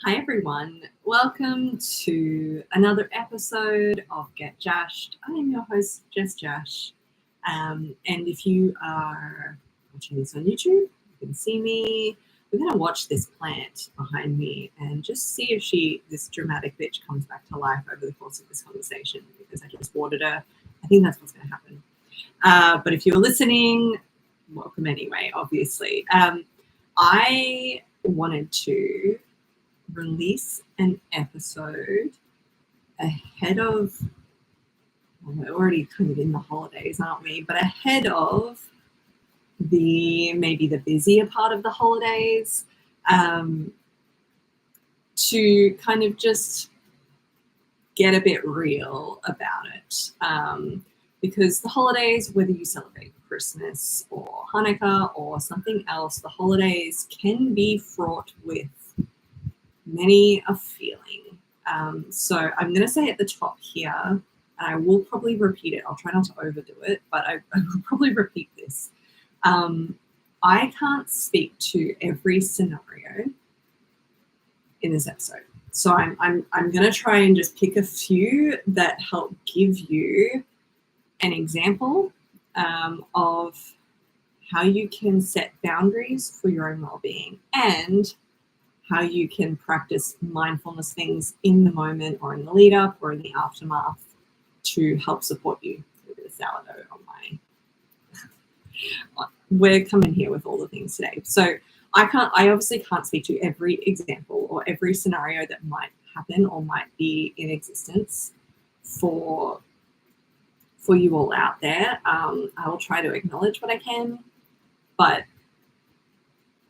Hi everyone, welcome to another episode of Get Jashed. I am your host, Jasch. And if you are watching this on YouTube, you can see me. We're going to watch this plant behind me and just see if this dramatic bitch, comes back to life over the course of this conversation, because I just watered her. I think that's what's going to happen. But if you're listening, welcome anyway, obviously. I wanted to release an episode ahead of, well, we're already kind of in the holidays, aren't we? But ahead of maybe the busier part of the holidays, to kind of just get a bit real about it. Because the holidays, whether you celebrate Christmas or Hanukkah or something else, the holidays can be fraught with many a feeling. So I'm going to say at the top here, and I will probably repeat it. I'll try not to overdo it, but I will probably repeat this. I can't speak to every scenario in this episode. So I'm going to try and just pick a few that help give you an example of how you can set boundaries for your own well-being and how you can practice mindfulness things in the moment or in the lead up or in the aftermath to help support you. A bit of sourdough on my... We're coming here with all the things today. So I obviously can't speak to every example or every scenario that might happen or might be in existence for you all out there. I will try to acknowledge what I can, but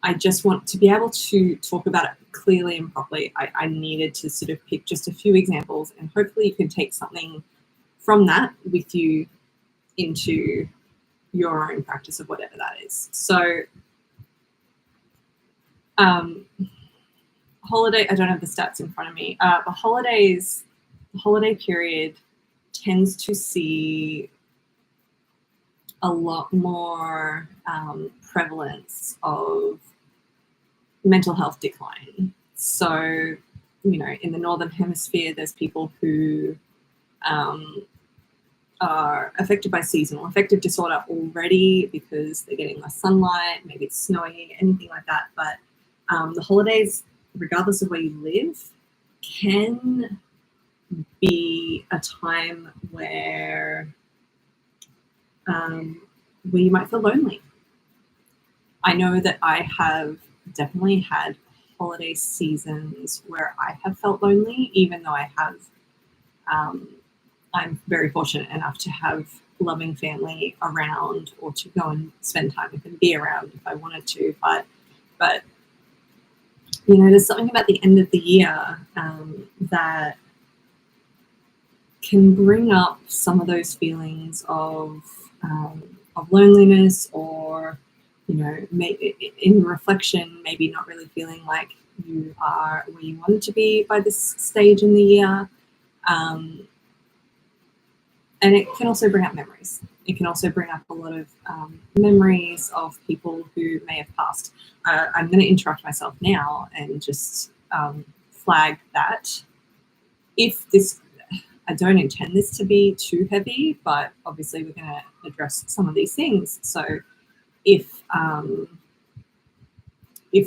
I just want to be able to talk about it clearly and properly. I needed to sort of pick just a few examples, and hopefully you can take something from that with you into your own practice of whatever that is. So holiday, I don't have the stats in front of me. The holiday period tends to see a lot more prevalence of mental health decline. So, in the Northern Hemisphere, there's people who are affected by seasonal affective disorder already because they're getting less sunlight, maybe it's snowing, anything like that. But the holidays, regardless of where you live, can be a time where you might feel lonely. I know that I have definitely had holiday seasons where I have felt lonely, even though I have, I'm very fortunate enough to have loving family around or to go and spend time with and be around if I wanted to. But there's something about the end of the year that can bring up some of those feelings of loneliness, or in reflection, maybe not really feeling like you are where you wanted to be by this stage in the year. And it can also bring up memories. It can also bring up a lot of memories of people who may have passed. I'm going to interrupt myself now and just flag that I don't intend this to be too heavy, but obviously we're going to address some of these things. So if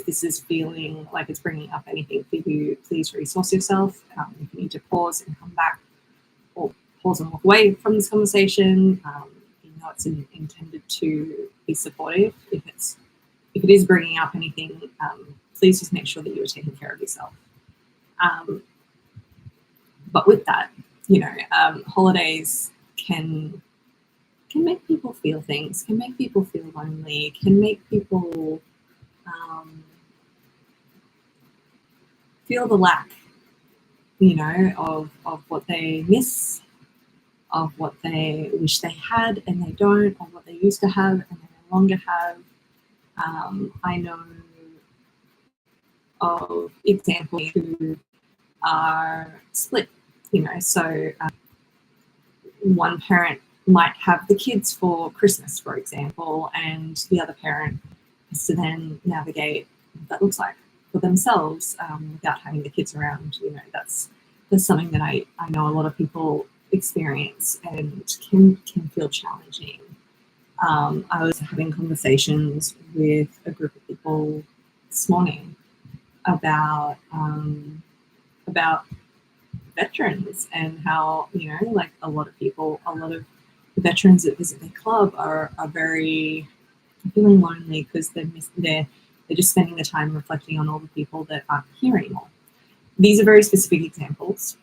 this is feeling like it's bringing up anything for you, please resource yourself. If you need to pause and come back, or pause and walk away from this conversation, it's intended to be supportive. If it is bringing up anything, please just make sure that you are taking care of yourself. But with that, holidays can make people feel things, can make people feel lonely, can make people feel the lack, of what they miss, of what they wish they had and they don't, or what they used to have and they no longer have. I know of examples who are split, so one parent might have the kids for Christmas, for example, and the other parent has to then navigate what that looks like. for themselves without having the kids around. That's something that I know a lot of people experience and can feel challenging. I was having conversations with a group of people this morning about veterans and how like a lot of the veterans that visit their club are very feeling lonely because they're just spending the time reflecting on all the people that aren't here anymore. These are very specific examples,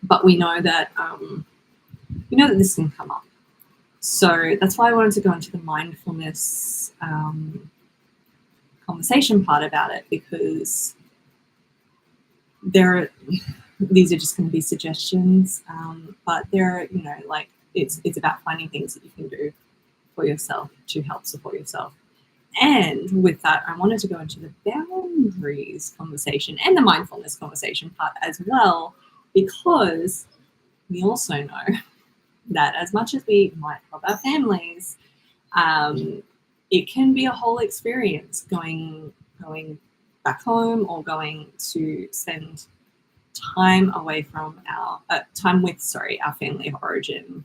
but we know that that this can come up. So that's why I wanted to go into the mindfulness conversation part about it, because these are just going to be suggestions, but it's about finding things that you can do for yourself to help support yourself. And with that, I wanted to go into the boundaries conversation and the mindfulness conversation part as well, because we also know that as much as we might love our families, it can be a whole experience going back home or going to spend time away from our family of origin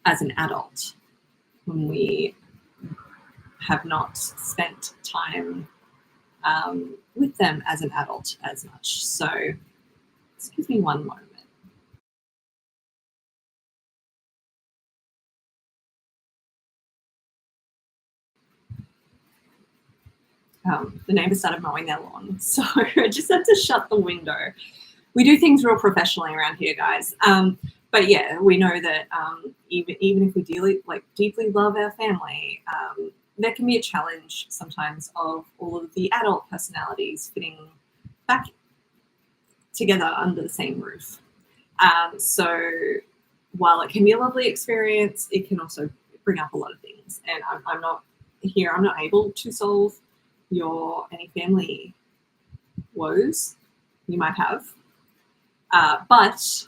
as an adult, when we have not spent time with them as an adult as much. So excuse me one moment. The neighbors started mowing their lawn, so I just had to shut the window. We do things real professionally around here, guys. But yeah, we know that even if we deeply love our family, there can be a challenge sometimes of all of the adult personalities fitting back together under the same roof. So while it can be a lovely experience, it can also bring up a lot of things. And I'm not able to solve any family woes you might have. But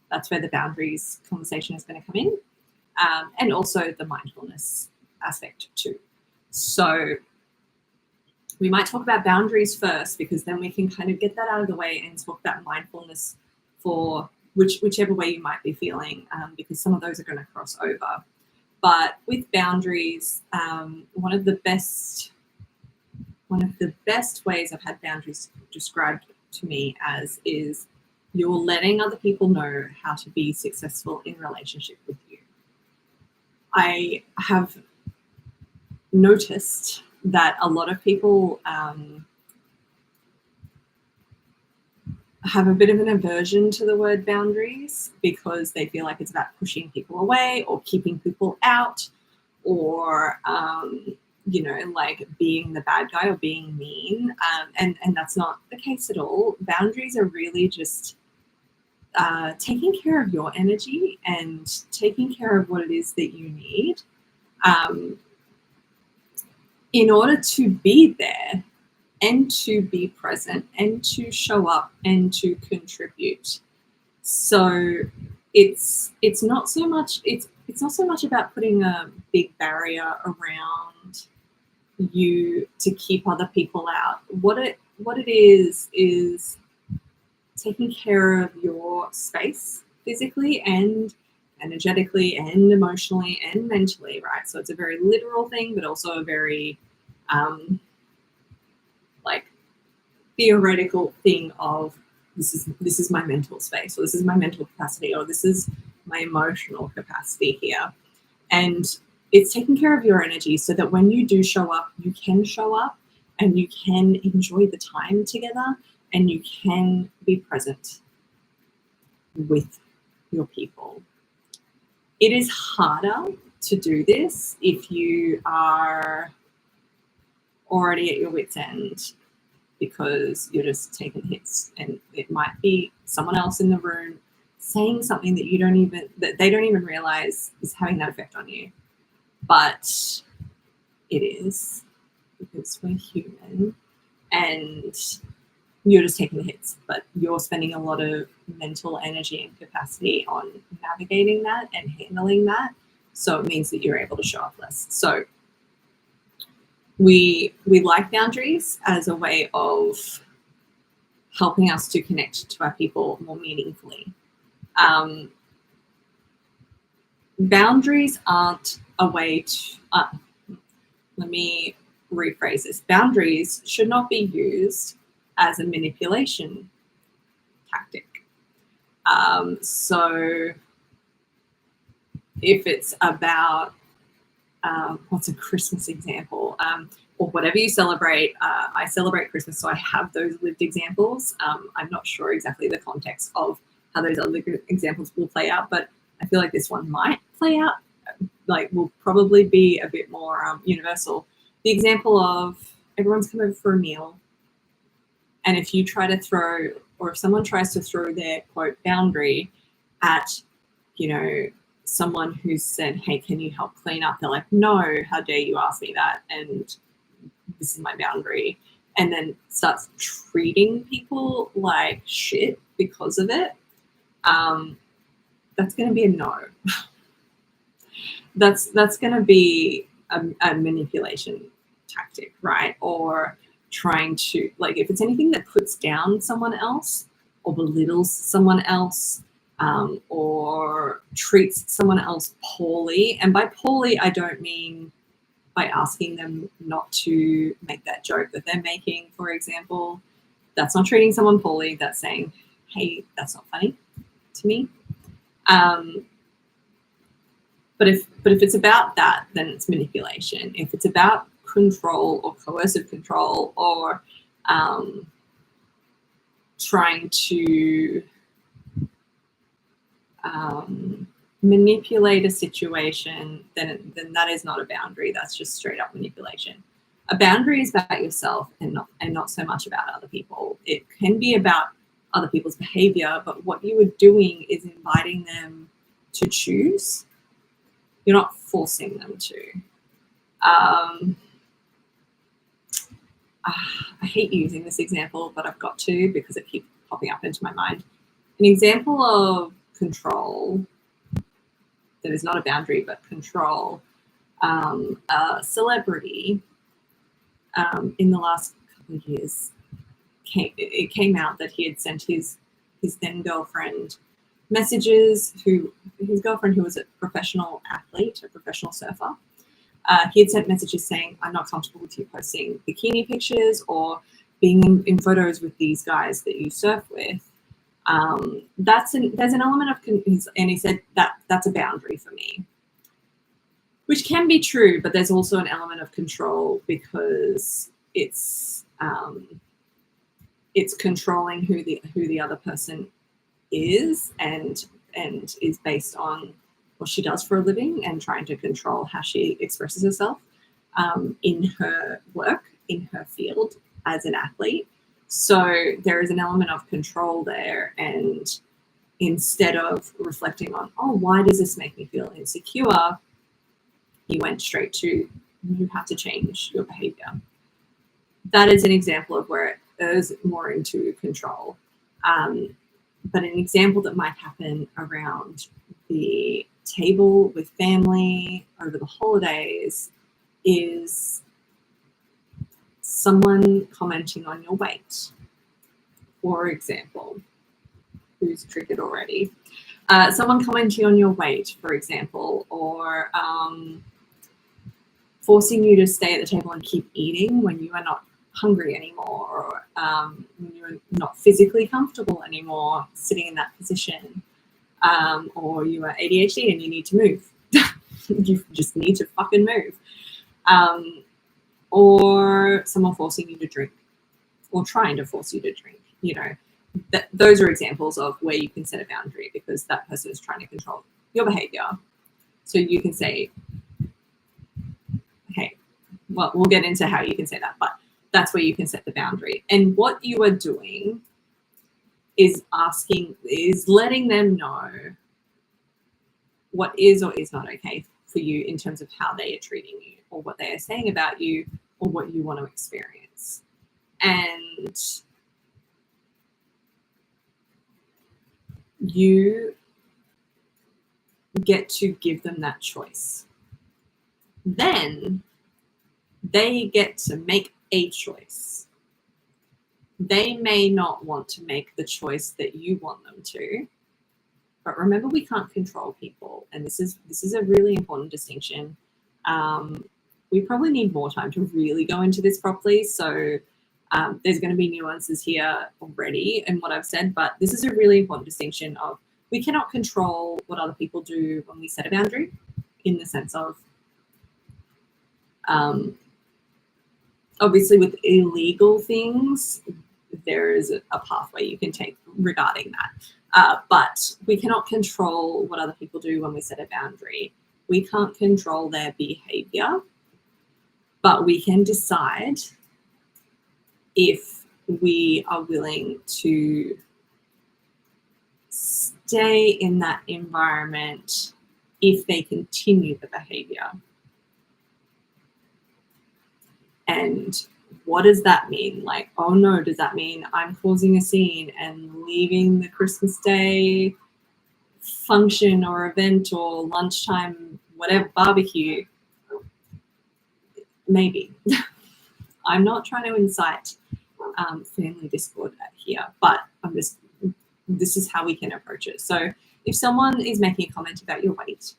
that's where the boundaries conversation is going to come in, and also the mindfulness aspect too. So we might talk about boundaries first, because then we can kind of get that out of the way and talk about mindfulness for whichever way you might be feeling, because some of those are going to cross over. But with boundaries, one of the best ways I've had boundaries described to me as is you're letting other people know how to be successful in relationship with you. I have noticed that a lot of people have a bit of an aversion to the word boundaries, because they feel like it's about pushing people away or keeping people out, or like being the bad guy or being mean, and that's not the case at all. Boundaries are really just taking care of your energy and taking care of what it is that you need in order to be there and to be present and to show up and to contribute. So it's not so much about putting a big barrier around you to keep other people out. What it is taking care of your space physically and energetically and emotionally and mentally, right? So it's a very literal thing, but also a very theoretical thing of this is my mental space, or this is my mental capacity, or this is my emotional capacity here. And it's taking care of your energy so that when you do show up, you can show up and you can enjoy the time together and you can be present with your people. It is harder to do this if you are already at your wit's end, because you're just taking hits, and it might be someone else in the room saying something that they don't even realize is having that effect on you. But it is, because we're human and you're just taking the hits, but you're spending a lot of mental energy and capacity on navigating that and handling that. So it means that you're able to show up less. So We like boundaries as a way of helping us to connect to our people more meaningfully. Boundaries aren't a way to, let me rephrase this. Boundaries should not be used as a manipulation tactic. So if it's about, what's a Christmas example? Or whatever you celebrate. I celebrate Christmas, so I have those lived examples. I'm not sure exactly the context of how those other examples will play out, but I feel like this one might play out, like will probably be a bit more universal. The example of everyone's come over for a meal, and if you try to throw, or if someone tries to throw their quote boundary at, you know, someone who's said, hey, can you help clean up? They're like, no, how dare you ask me that? And this is my boundary. And then starts treating people like shit because of it. That's going to be a no. That's going to be a manipulation tactic, right? Or trying to, like, if it's anything that puts down someone else or belittles someone else, or treats someone else poorly. And by poorly, I don't mean by asking them not to make that joke that they're making, for example. That's not treating someone poorly. That's saying, hey, that's not funny to me. But if it's about that, then it's manipulation. If it's about control or coercive control, or trying to manipulate a situation, then that is not a boundary. That's just straight up manipulation. A boundary is about yourself and not so much about other people. It can be about other people's behavior, but what you are doing is inviting them to choose. You're not forcing them to. I hate using this example, but I've got to because it keeps popping up into my mind. An example of control that is not a boundary but control. A celebrity in the last couple of years, it came out that he had sent his then girlfriend messages, his girlfriend who was a professional athlete, a professional surfer. He had sent messages saying, I'm not comfortable with you posting bikini pictures or being in photos with these guys that you surf with. There's an element of, and he said that's a boundary for me, which can be true, but there's also an element of control because it's controlling who the other person is and is based on what she does for a living and trying to control how she expresses herself in her work, in her field as an athlete. So there is an element of control there, and instead of reflecting on, oh, why does this make me feel insecure, he went straight to, you have to change your behavior. That is an example of where it is more into control. But an example that might happen around the table with family over the holidays is someone commenting on your weight, for example. Who's triggered already? Someone commenting on your weight, for example, or forcing you to stay at the table and keep eating when you are not hungry anymore, or when you're not physically comfortable anymore sitting in that position, or you are ADHD and you need to move. You just need to fucking move. Or someone forcing you to drink or trying to force you to drink. You know, those are examples of where you can set a boundary because that person is trying to control your behavior. So you can say, hey, well, we'll get into how you can say that, but that's where you can set the boundary. And what you are doing is letting them know what is or is not okay for you in terms of how they are treating you or what they are saying about you or what you want to experience. And you get to give them that choice. Then They get to make a choice. They may not want to make the choice that you want them to, but remember, we can't control people, and this is a really important distinction. We probably need more time to really go into this properly, so there's going to be nuances here already in what I've said, but this is a really important distinction of we cannot control what other people do when we set a boundary, in the sense of obviously with illegal things, there is a pathway you can take regarding that. But we cannot control what other people do when we set a boundary. We can't control their behavior, but we can decide if we are willing to stay in that environment if they continue the behavior. And what does that mean? Like, oh no, does that mean I'm causing a scene and leaving the Christmas Day function or event or lunchtime, whatever, barbecue? Maybe. I'm not trying to incite family discord here, but this is how we can approach it. So if someone is making a comment about your weight,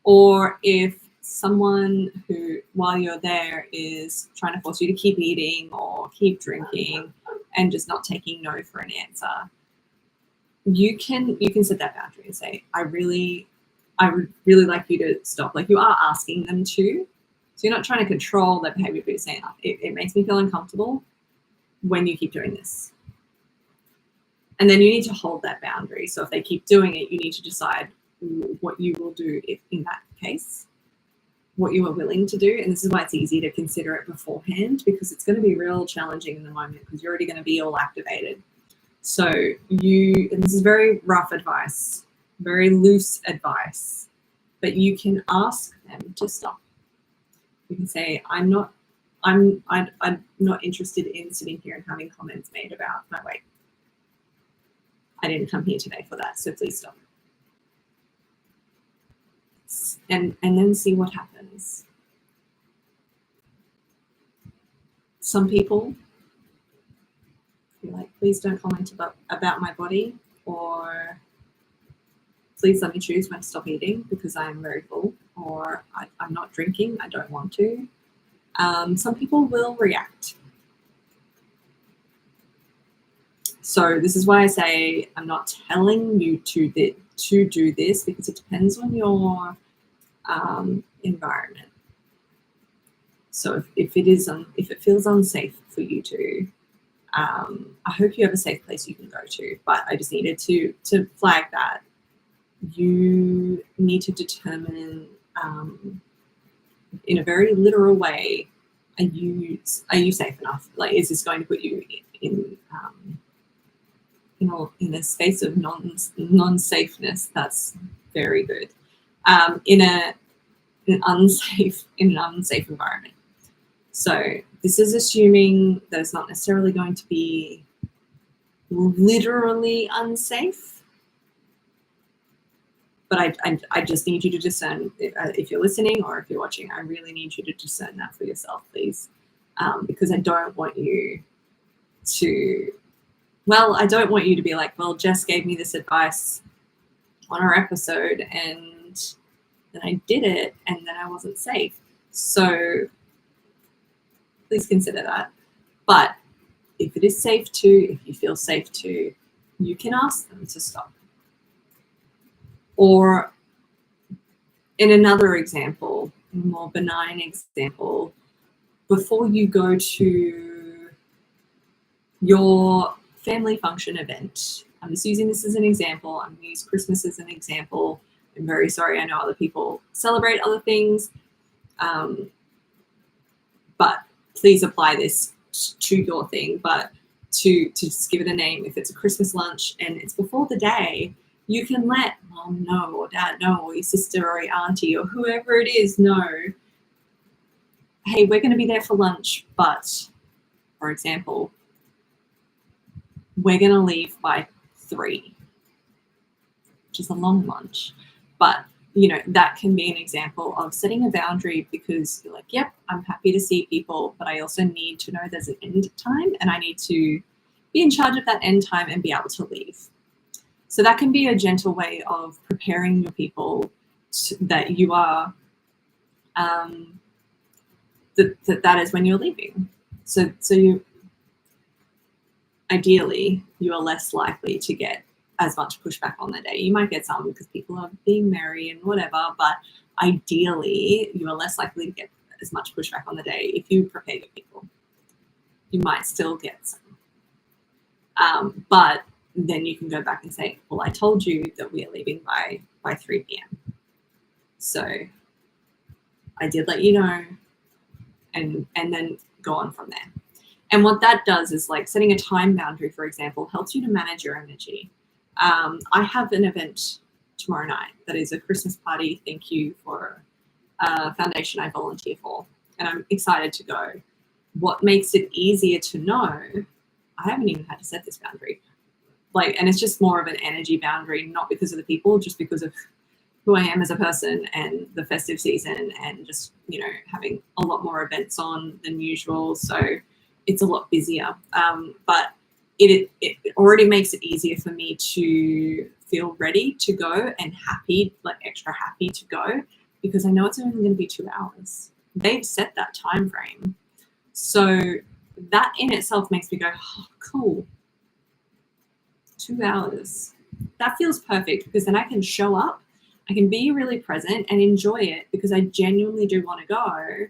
or if someone who, while you're there, is trying to force you to keep eating or keep drinking and just not taking no for an answer, you can set that boundary and say, I would really like you to stop. Like, you are asking them to. So you're not trying to control their behavior, but you're saying, it makes me feel uncomfortable when you keep doing this. And then you need to hold that boundary. So if they keep doing it, you need to decide what you will do if, in that case, what you are willing to do. And this is why it's easy to consider it beforehand, because it's going to be real challenging in the moment, because you're already going to be all activated. So and this is very rough advice, very loose advice, but you can ask them to stop. You can say, I'm not interested in sitting here and having comments made about my weight. I didn't come here today for that, so please stop. And then see what happens. Some people feel like, please don't comment about my body, or please let me choose when to stop eating because I am very full, or I'm not drinking, I don't want to. Some people will react. So this is why I say I'm not telling you to do this, because it depends on your environment. So if it feels unsafe for you to, I hope you have a safe place you can go to. But I just needed to flag that you need to determine in a very literal way, are you safe enough? Like, is this going to put you in a space of non-safeness? That's very good. In an unsafe environment. So this is assuming that it's not necessarily going to be literally unsafe, but I just need you to discern, if you're listening or if you're watching, I really need you to discern that for yourself, please, because I don't want you to be like, well, Jess gave me this advice on our episode and then I did it and then I wasn't safe. So please consider that. But if it is safe to, if you feel safe to, you can ask them to stop. Or in another example, a more benign example, before you go to your family function event, I'm just using this as an example. I'm going to use Christmas as an example. I'm very sorry. I know other people celebrate other things. But please apply this to your thing. But to just give it a name, if it's a Christmas lunch and it's before the day, you can let mom know, or dad know, or your sister or your auntie or whoever it is know, hey, we're going to be there for lunch, but, for example, we're going to leave by 3, which is a long lunch, but that can be an example of setting a boundary because you're like, yep, I'm happy to see people, but I also need to know there's an end time and I need to be in charge of that end time and be able to leave. So that can be a gentle way of preparing your people that you are, that is when you're leaving. So you, ideally, you are less likely to get as much pushback on the day. You might get some because people are being merry and whatever, but ideally you are less likely to get as much pushback on the day if you prepare your people. You might still get some, but then you can go back and say, well, I told you that we are leaving by 3 p.m. So I did let you know, and then go on from there. And what that does is, like, setting a time boundary, for example, helps you to manage your energy. I have an event tomorrow night that is a Christmas party. Thank you for a foundation I volunteer for, and I'm excited to go. What makes it easier to know, I haven't even had to set this boundary. And it's just more of an energy boundary, not because of the people, just because of who I am as a person and the festive season and just, having a lot more events on than usual. So it's a lot busier. But it already makes it easier for me to feel ready to go and happy, extra happy to go, because I know it's only going to be 2 hours. They've set that time frame. So that in itself makes me go, oh, cool. 2 hours. That feels perfect, because then I can show up, I can be really present and enjoy it because I genuinely do want to go.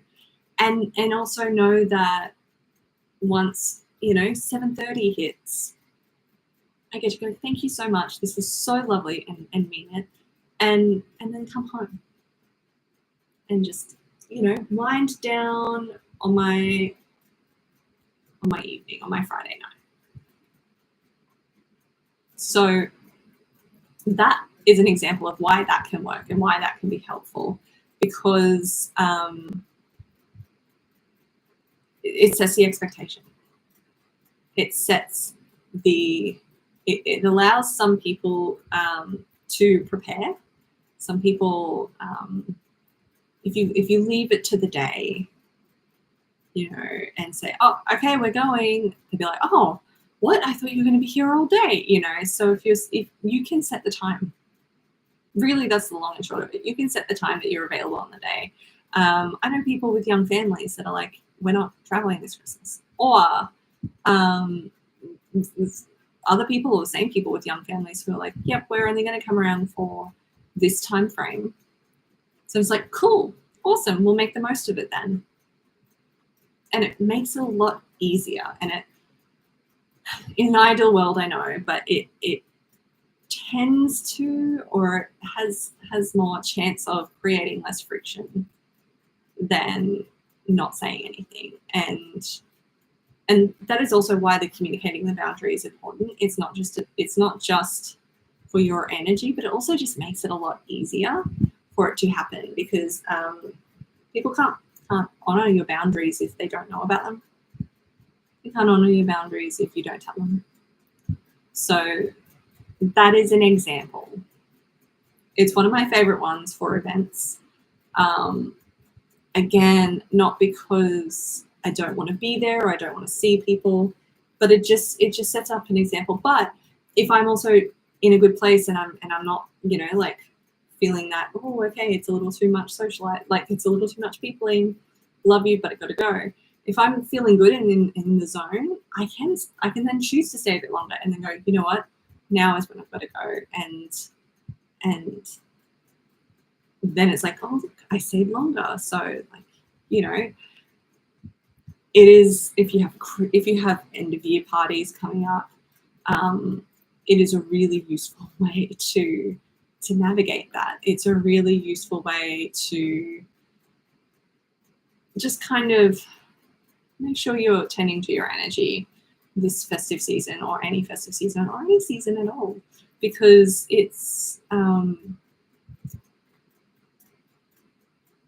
And also know that once, 7:30 hits, I get to go, thank you so much. This was so lovely, and mean it. And then come home and just, wind down on my evening, on my Friday night. So that is an example of why that can work and why that can be helpful, because it sets the expectation. It sets it allows some people to prepare. Some people, if you leave it to the day, and say, oh, okay, we're going, they'll be like, oh, what? I thought you were going to be here all day, So if you can set the time, really, that's the long and short of it. You can set the time that you're available on the day. I know people with young families that are like, we're not traveling this Christmas, or other people, or the same people with young families who are like, yep, we're only going to come around for this time frame. So it's like, cool, awesome, we'll make the most of it then. And it makes it a lot easier. And it, in an ideal world, I know, but it tends to, or has more chance of creating less friction than not saying anything. And that is also why the communicating the boundary is important. It's not just for your energy, but it also just makes it a lot easier for it to happen, because people can't honor your boundaries if they don't know about them. You can't honor your boundaries if you don't tell them. So that is an example. It's one of my favorite ones for events. Again, not because I don't want to be there or I don't want to see people, but it just sets up an example. But if I'm also in a good place and I'm not, feeling that, oh, okay, it's a little too much socialite, it's a little too much peopling, love you, but I got to go. If I'm feeling good and in the zone, I can then choose to stay a bit longer and then go, you know what, now is when I've got to go. And then it's like, oh, look, I stayed longer. So it is, if you have end of year parties coming up, it is a really useful way to navigate that. It's a really useful way to just kind of make sure you're tending to your energy this festive season, or any festive season, or any season at all, because it's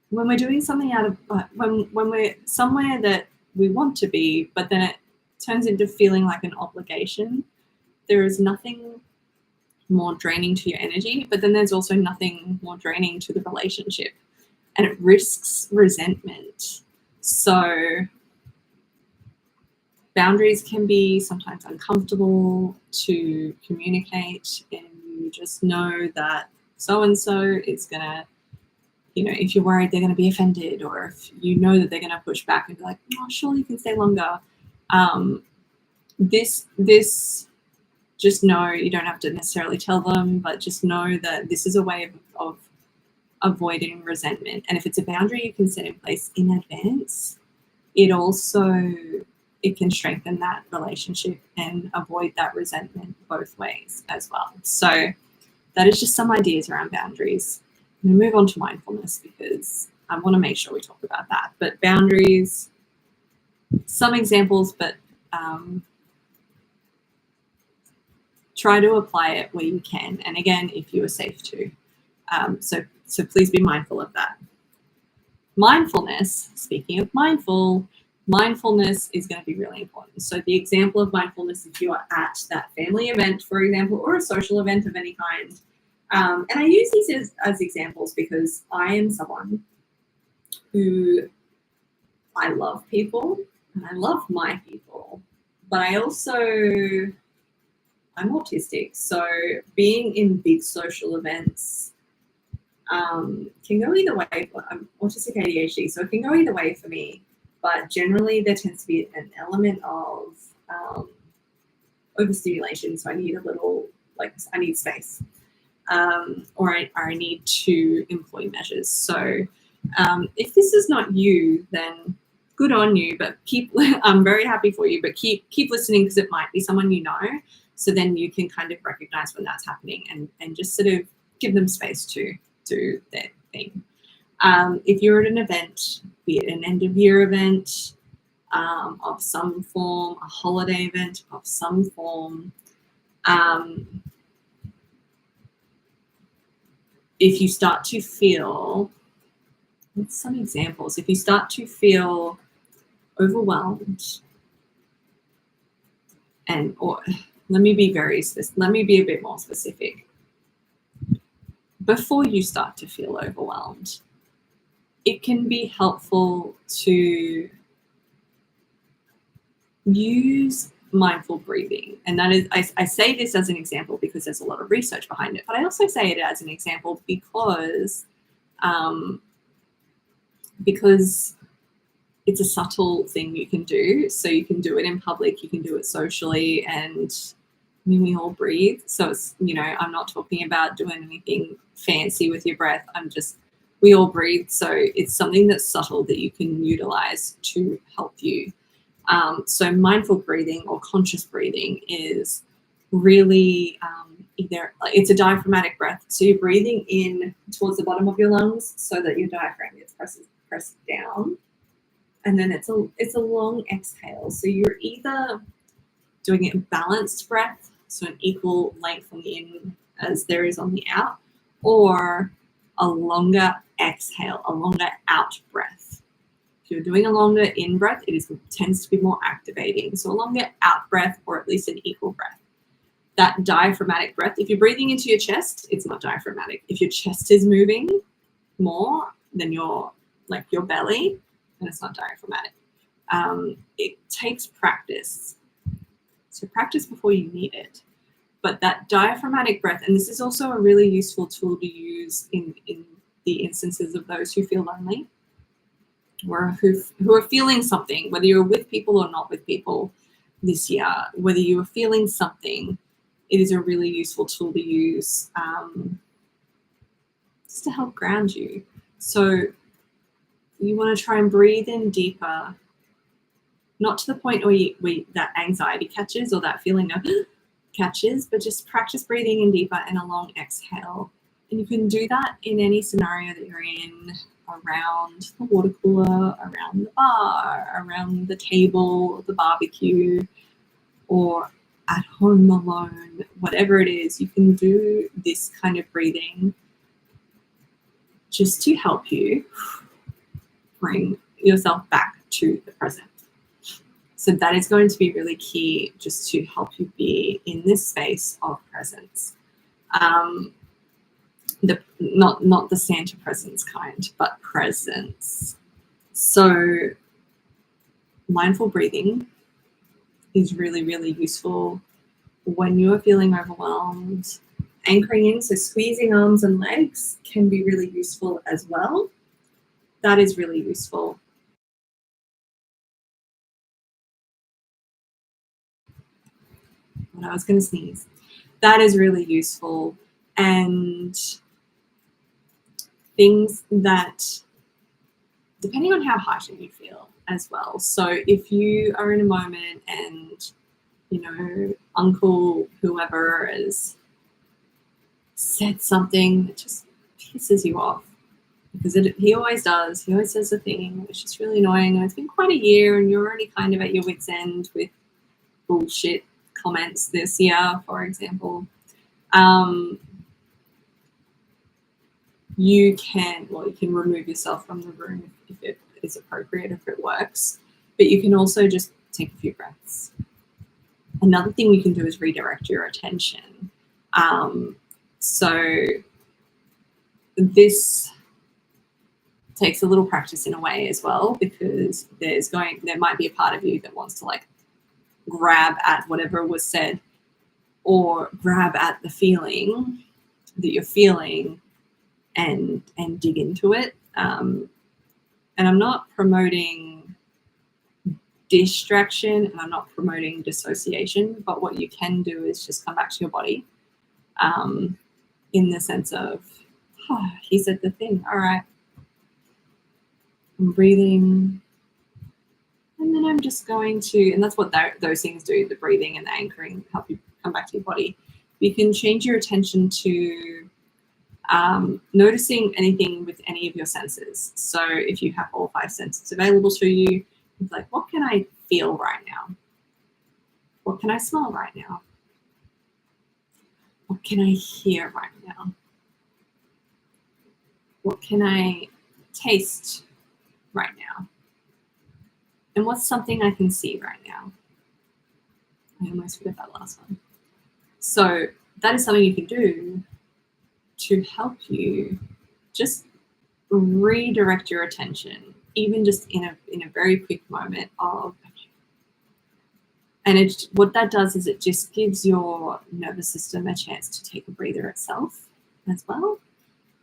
when we're doing something out of when we're somewhere that we want to be, but then it turns into feeling like an obligation, there is nothing more draining to your energy, but then there's also nothing more draining to the relationship, and it risks resentment. So boundaries can be sometimes uncomfortable to communicate, and you just know that so-and-so is gonna, if you're worried they're gonna be offended, or if you know that they're gonna push back and be like, oh, sure, you can stay longer. This just know, you don't have to necessarily tell them, but just know that this is a way of avoiding resentment. And if it's a boundary you can set in place in advance, it can strengthen that relationship and avoid that resentment both ways as well. So that is just some ideas around boundaries. I'm going to move on to mindfulness because I want to make sure we talk about that. But boundaries, some examples, but try to apply it where you can. And again, if you are safe to. So please be mindful of that. Mindfulness, speaking of mindfulness is going to be really important. So the example of mindfulness, if you are at that family event, for example, or a social event of any kind, and I use these as examples because I am someone who, I love people and I love my people, but I'm autistic. So being in big social events can go either way. I'm autistic ADHD, so it can go either way for me. But generally, there tends to be an element of overstimulation. So I need I need space, or I need to employ measures. So if this is not you, then good on you. But I'm very happy for you. But keep listening, because it might be someone you know. So then you can kind of recognize when that's happening and just sort of give them space to do their thing. If you're at an event, be it an end of year event of some form, a holiday event of some form, if you start to feel, what's some examples? If you start to feel overwhelmed, let me be a bit more specific. Before you start to feel overwhelmed, it can be helpful to use mindful breathing. And that is, I say this as an example because there's a lot of research behind it, but I also say it as an example because it's a subtle thing you can do. So you can do it in public, you can do it socially, and we all breathe. So it's, I'm not talking about doing anything fancy with your breath. We all breathe. So it's something that's subtle that you can utilize to help you. So mindful breathing or conscious breathing is really it's a diaphragmatic breath. So you're breathing in towards the bottom of your lungs so that your diaphragm gets pressed down. And then it's a long exhale. So you're either doing it in balanced breath, so an equal length on the in as there is on the out, or a longer exhale, a longer out breath. If you're doing a longer in breath, it tends to be more activating. So a longer out breath, or at least an equal breath. That diaphragmatic breath, if you're breathing into your chest, it's not diaphragmatic. If your chest is moving more than your belly, then it's not diaphragmatic. It takes practice. So practice before you need it. But that diaphragmatic breath, and this is also a really useful tool to use in the instances of those who feel lonely, or who are feeling something, whether you're with people or not with people this year, whether you are feeling something, it is a really useful tool to use just to help ground you. So you want to try and breathe in deeper, not to the point where that anxiety catches or that feeling of catches, but just practice breathing in deeper and a long exhale. And you can do that in any scenario that you're in, around the water cooler, around the bar, around the table, the barbecue, or at home alone, whatever it is. You can do this kind of breathing just to help you bring yourself back to the present. So that is going to be really key, just to help you be in this space of presence. Not the Santa presents kind, but presents. So mindful breathing is really, really useful when you're feeling overwhelmed. Anchoring in, so squeezing arms and legs, can be really useful as well. That is really useful. When I was going to sneeze, that is really useful. And things that, depending on how heightened you feel as well. So if you are in a moment and, you know, uncle whoever has said something that just pisses you off, because he always does. He always says a thing. It's just really annoying. And it's been quite a year and you're already kind of at your wit's end with bullshit comments this year, for example. You can remove yourself from the room if it is appropriate, if it works. But you can also just take a few breaths. Another thing you can do is redirect your attention. So this takes a little practice in a way as well, because there might be a part of you that wants to like grab at whatever was said, or grab at the feeling that you're feeling and dig into it. And I'm not promoting distraction and I'm not promoting dissociation, but what you can do is just come back to your body, in the sense of, oh, he said the thing, all right, I'm breathing, and then I'm just going to, and that's what those things do, the breathing and the anchoring, help you come back to your body. You can change your attention to noticing anything with any of your senses. So if you have all 5 senses available to you, it's like, what can I feel right now? What can I smell right now? What can I hear right now? What can I taste right now? And what's something I can see right now? I almost forgot that last one. So that is something you can do to help you just redirect your attention, even just in a very quick moment of, and what that does is it just gives your nervous system a chance to take a breather itself as well.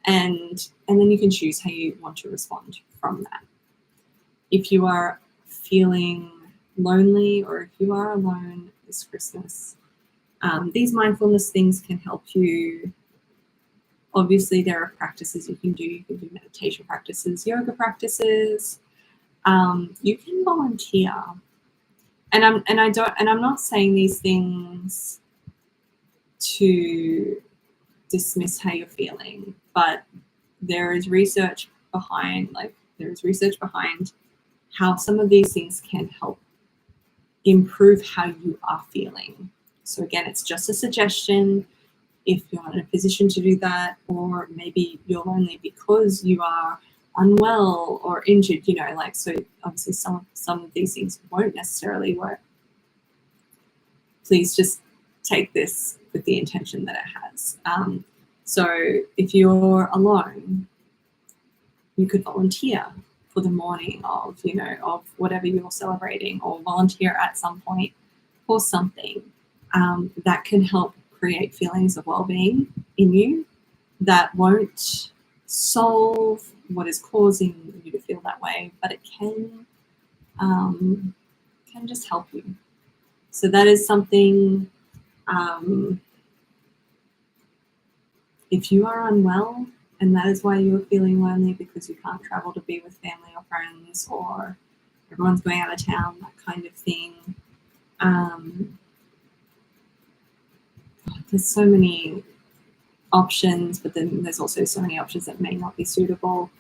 And then you can choose how you want to respond from that. If you are feeling lonely, or if you are alone this Christmas, these mindfulness things can help you. Obviously, there are practices you can do. You can do meditation practices, yoga practices. You can volunteer, and I'm not saying these things to dismiss how you're feeling, but there is research behind how some of these things can help improve how you are feeling. So again, it's just a suggestion. If you're not in a position to do that, or maybe you're lonely because you are unwell or injured, so obviously some of these things won't necessarily work. Please just take this with the intention that it has. So if you're alone, you could volunteer for the morning of whatever you're celebrating, or volunteer at some point for something that can help create feelings of well-being in you, that won't solve what is causing you to feel that way, but it can just help you. So that is something, if you are unwell and that is why you are feeling lonely because you can't travel to be with family or friends, or everyone's going out of town, that kind of thing, there's so many options, but then there's also so many options that may not be suitable.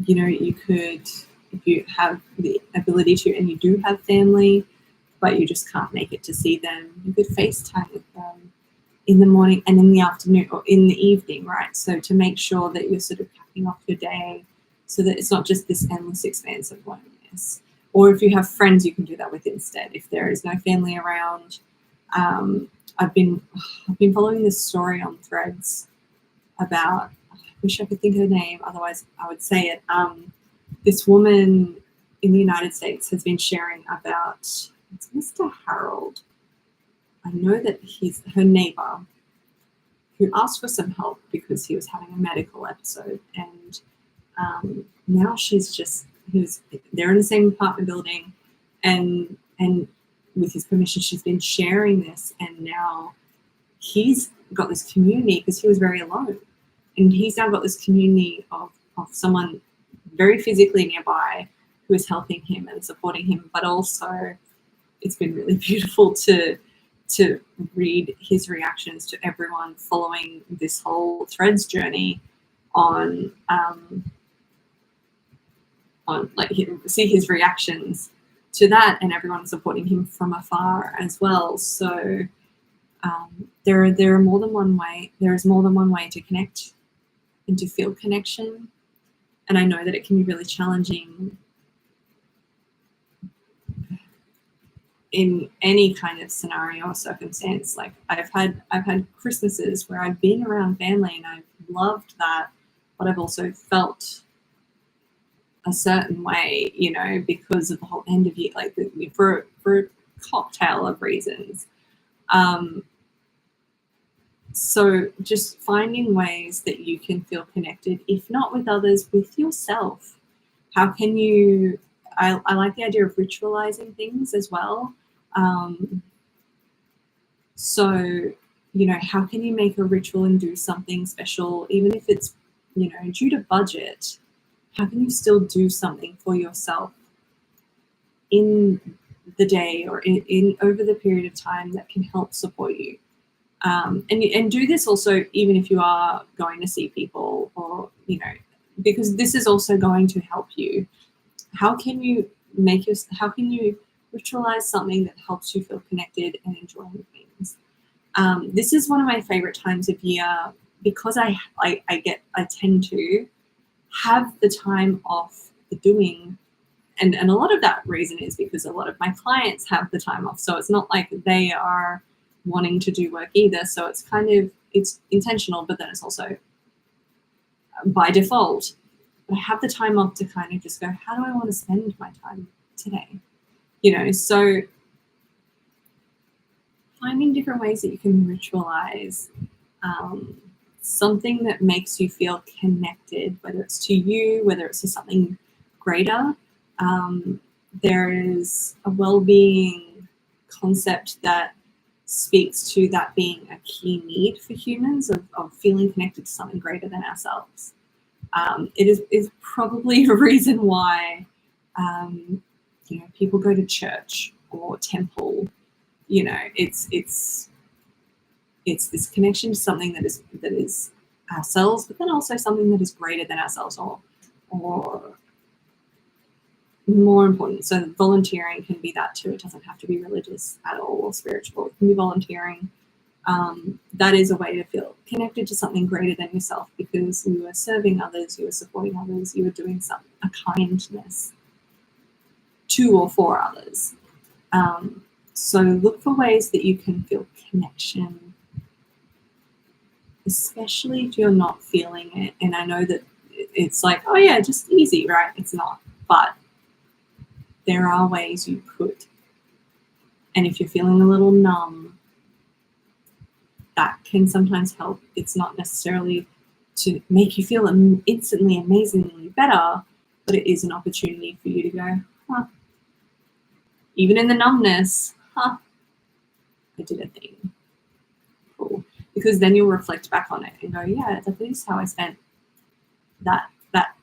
You could, if you have the ability to, and you do have family, but you just can't make it to see them, you could FaceTime with them in the morning and in the afternoon or in the evening, right? So to make sure that you're sort of capping off your day so that it's not just this endless expanse of loneliness. Or if you have friends, you can do that with instead. If there is no family around, I've been following this story on Threads about, I wish I could think of the name, otherwise I would say it. This woman in the United States has been sharing about, it's Mr. Harold. I know that he's her neighbor who asked for some help because he was having a medical episode, and now they're in the same apartment building, and with his permission, she's been sharing this, and now he's got this community because he was very alone, and he's now got this community of someone very physically nearby who is helping him and supporting him. But also, it's been really beautiful to read his reactions to everyone following this whole Threads journey on like see his reactions to that, and everyone supporting him from afar as well. So there are more than one way. There is more than one way to connect and to feel connection. And I know that it can be really challenging in any kind of scenario or circumstance. Like I've had Christmases where I've been around family and I've loved that, but I've also felt a certain way, because of the whole end of year, like for a cocktail of reasons. So just finding ways that you can feel connected, if not with others, with yourself. How can you, I like the idea of ritualizing things as well. So, how can you make a ritual and do something special, even if it's, due to budget? How can you still do something for yourself in the day or in over the period of time that can help support you? And do this also even if you are going to see people, or because this is also going to help you. How can you ritualize something that helps you feel connected and enjoying things? This is one of my favorite times of year because I tend to have the time off the doing, and a lot of that reason is because a lot of my clients have the time off, so it's not like they are wanting to do work either. So it's it's intentional, but then it's also by default. But I have the time off to kind of just go, how do I want to spend my time today? So finding different ways that you can ritualize something that makes you feel connected, whether it's to you, whether it's to something greater. There is a well-being concept that speaks to that being a key need for humans, of feeling connected to something greater than ourselves. It is probably a reason why people go to church or temple. It's this connection to something that is ourselves, but then also something that is greater than ourselves, or more important. So volunteering can be that too. It doesn't have to be religious at all or spiritual. It can be volunteering. That is a way to feel connected to something greater than yourself, because you are serving others, you are supporting others, you are doing a kindness to or for others. So look for ways that you can feel connection, especially if you're not feeling it. And I know that it's like, oh yeah, just easy, right? It's not, but there are ways you could. And if you're feeling a little numb, that can sometimes help. It's not necessarily to make you feel instantly, amazingly better, but it is an opportunity for you to go, even in the numbness, I did a thing. Cool. Because then you'll reflect back on it and go, yeah, that is how I spent that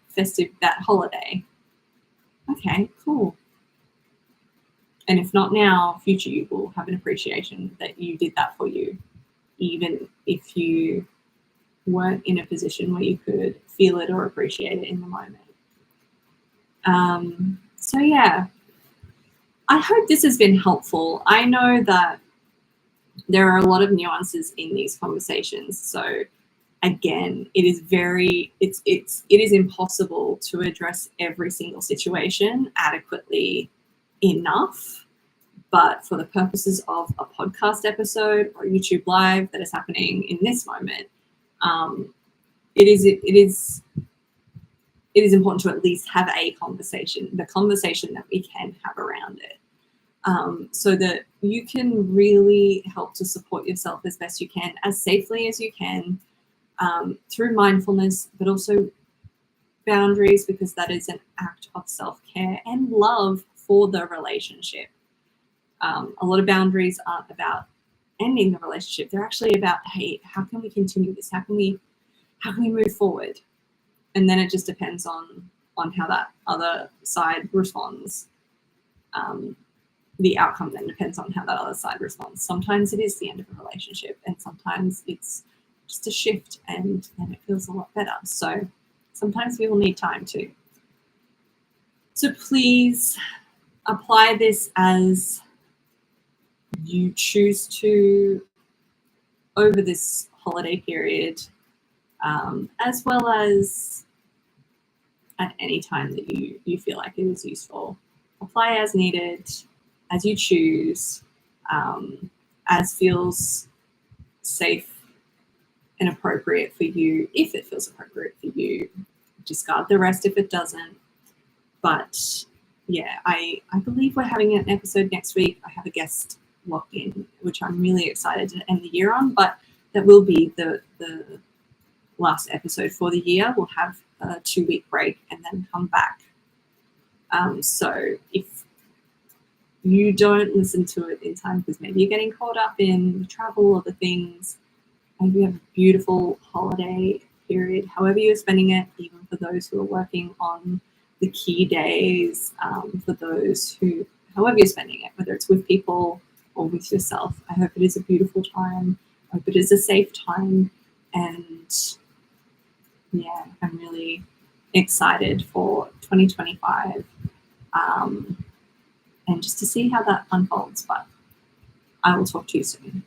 festive, that holiday. Okay, cool. And if not now, future you will have an appreciation that you did that for you, even if you weren't in a position where you could feel it or appreciate it in the moment. So yeah, I hope this has been helpful. I know that there are a lot of nuances in these conversations. So again, it is impossible to address every single situation adequately enough. But for the purposes of a podcast episode or a YouTube live that is happening in this moment, it is important to at least have a conversation, the conversation that we can have around it, so that you can really help to support yourself as best you can, as safely as you can, through mindfulness, but also boundaries, because that is an act of self-care and love for the relationship. A lot of boundaries aren't about ending the relationship. They're actually about, hey, how can we continue this? How can we move forward? And then it just depends on how that other side responds. The outcome then depends on how that other side responds. Sometimes it is the end of a relationship, and sometimes it's just a shift, and then it feels a lot better. So sometimes we will need time too. So please apply this as you choose to over this holiday period, as well as at any time that you feel like it is useful. Apply as needed, as you choose, as feels safe and appropriate for you. If it feels appropriate for you, discard the rest if it doesn't. But yeah, I believe we're having an episode next week. I have a guest locked in, which I'm really excited to end the year on, but that will be the last episode for the year. We'll have a 2-week break and then come back. So if you don't listen to it in time because maybe you're getting caught up in travel or the things, maybe you have a beautiful holiday period, however you're spending it, even for those who are working on the key days, for those who, however you're spending it, whether it's with people or with yourself, I hope it is a beautiful time. I hope it is a safe time. And yeah, I'm really excited for 2025, and just to see how that unfolds. But I will talk to you soon.